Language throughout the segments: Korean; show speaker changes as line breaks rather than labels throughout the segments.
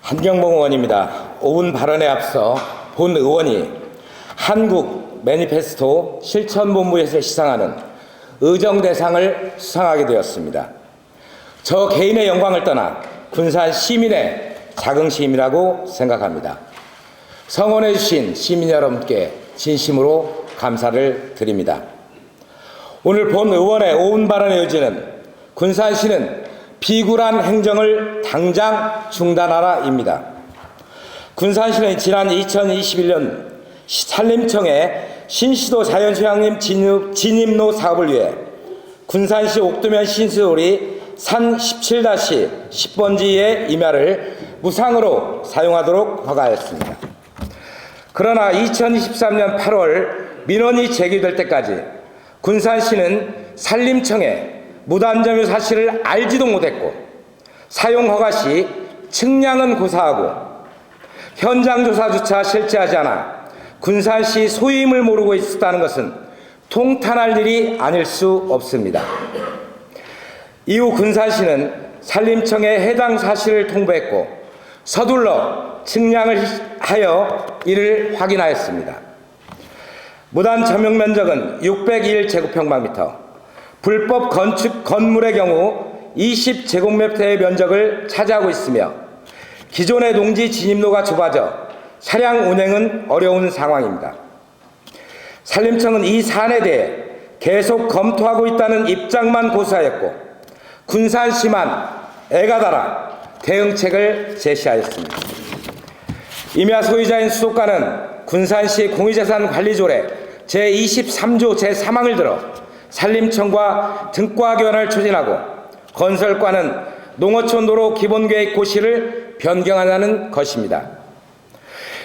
한경봉 의원입니다. 5분 발언에 앞서 본 의원이 한국 매니페스토 실천본부에서 시상하는 의정대상을 수상하게 되었습니다. 저 개인의 영광을 떠나 군산 시민의 자긍심이라고 생각합니다. 성원해 주신 시민 여러분께 진심으로 감사를 드립니다. 오늘 본 의원의 5분 발언의 의지는 군산시는 비굴한 행정을 당장 중단하라입니다. 군산시는 지난 2021년 산림청의 신시도 자연휴양림 진입로 사업을 위해 군산시 옥두면 신수도리 산 17-10번지의 임야를 무상으로 사용하도록 허가하였습니다. 그러나 2023년 8월 민원이 제기될 때까지 군산시는 산림청에 무단점유 사실을 알지도 못했고 사용 허가 시 측량은 고사하고 현장 조사조차 실시하지 않아 군산시 소임을 모르고 있었다는 것은 통탄할 일이 아닐 수 없습니다. 이후 군산시는 산림청에 해당 사실을 통보했고 서둘러 측량을 하여 이를 확인하였습니다. 무단 점용 면적은 601제곱평방미터, 불법 건축 건물의 경우 20제곱미터의 면적을 차지하고 있으며 기존의 농지 진입로가 좁아져 차량 운행은 어려운 상황입니다. 산림청은 이 사안에 대해 계속 검토하고 있다는 입장만 고수하였고 군산시만 애가 달아 대응책을 제시하였습니다. 임야 소유자인 수도가는 군산시 공유재산관리조례 제23조 제3항을 들어 산림청과 등과교환을 추진하고 건설과는 농어촌도로 기본계획 고시를 변경하자는 것입니다.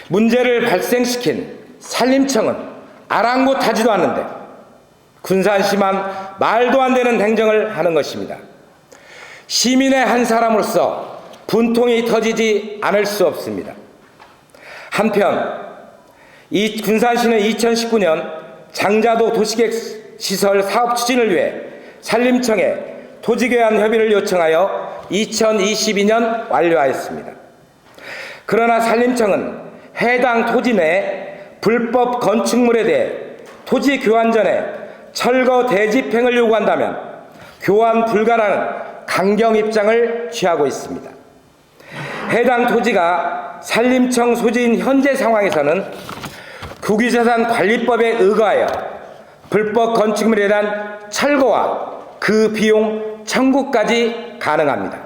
문제를 발생시킨 산림청은 아랑곳하지도 않는데 군산시만 말도 안 되는 행정을 하는 것입니다. 시민의 한 사람으로서 분통이 터지지 않을 수 없습니다. 한편 이 군산시는 2019년 장자도 도시계획시설 사업 추진을 위해 산림청에 토지교환 협의를 요청하여 2022년 완료하였습니다. 그러나 산림청은 해당 토지 내 불법 건축물에 대해 토지 교환 전에 철거 대집행을 요구한다면 교환 불가라는 강경 입장을 취하고 있습니다. 해당 토지가 산림청 소지인 현재 상황에서는 국유재산관리법에 의거하여 불법 건축물에 대한 철거와 그 비용 청구까지 가능합니다.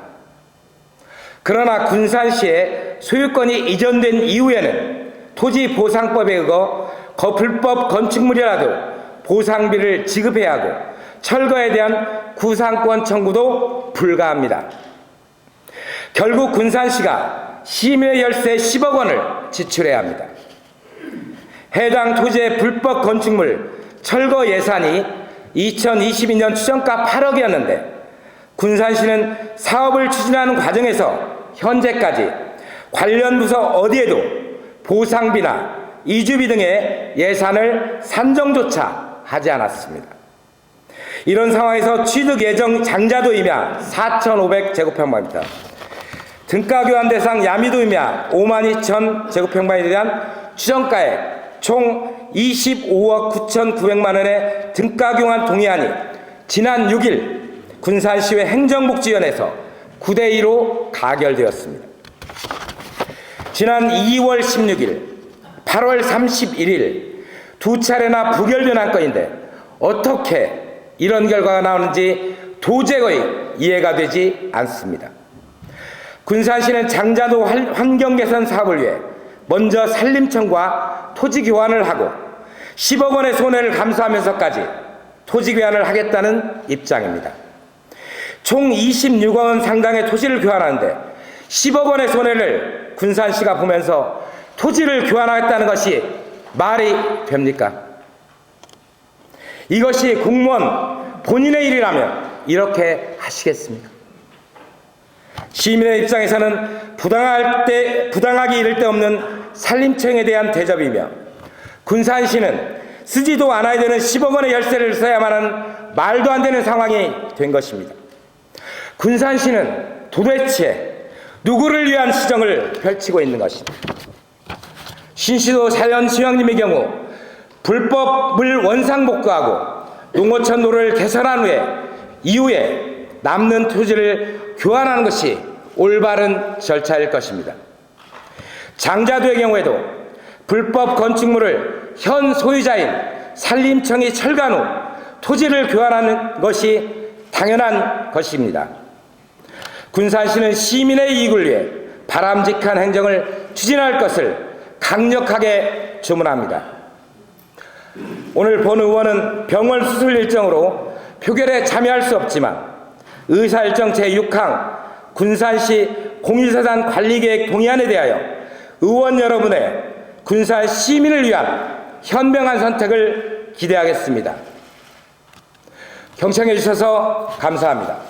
그러나 군산시에 소유권이 이전된 이후에는 토지보상법에 의거 불법 건축물이라도 보상비를 지급해야 하고 철거에 대한 구상권 청구도 불가합니다. 결국 군산시가 심의 열세 10억 원을 지출해야 합니다. 해당 토지의 불법 건축물 철거 예산이 2022년 추정가 8억이었는데 군산시는 사업을 추진하는 과정에서 현재까지 관련 부서 어디에도 보상비나 이주비 등의 예산을 산정조차 하지 않았습니다. 이런 상황에서 취득 예정 장자도 임야 4,500제곱평방미터, 등가교환 대상 야미도 임야 52,000제곱평방에 대한 추정가액 총 25억 9,900만 원의 등가교환 동의안이 지난 6일 군산시의 행정복지위원회에서 9대2로 가결되었습니다. 지난 2월 16일, 8월 31일 두 차례나 부결된 안건인데 어떻게 이런 결과가 나오는지 도저히 이해가 되지 않습니다. 군산시는 장자도 환경개선 사업을 위해 먼저 산림청과 토지 교환을 하고 10억 원의 손해를 감수하면서까지 토지 교환을 하겠다는 입장입니다. 총 26억 원 상당의 토지를 교환하는데 10억 원의 손해를 군산시가 보면서 토지를 교환하겠다는 것이 말이 됩니까? 이것이 공무원 본인의 일이라면 이렇게 하시겠습니까? 시민의 입장에서는 부당하기 이를 데 없는 산림청에 대한 대접이며 군산시는 쓰지도 않아야 되는 10억 원의 열세를 써야만 하는 말도 안 되는 상황이 된 것입니다. 군산시는 도대체 누구를 위한 시정을 펼치고 있는 것입니다. 신시도 사연 수양님의 경우 불법을 원상복구하고 농어촌 도로를 개선한 이후에 남는 토지를 교환하는 것이 올바른 절차일 것입니다. 장자도의 경우에도 불법 건축물을 현 소유자인 산림청이 철거한 후 토지를 교환하는 것이 당연한 것입니다. 군산시는 시민의 이익을 위해 바람직한 행정을 추진할 것을 강력하게 주문합니다. 오늘 본 의원은 병원 수술 일정으로 표결에 참여할 수 없지만 의사일정 제6항 군산시 공유재산 관리계획 동의안에 대하여 의원 여러분의 군산 시민을 위한 현명한 선택을 기대하겠습니다. 경청해 주셔서 감사합니다.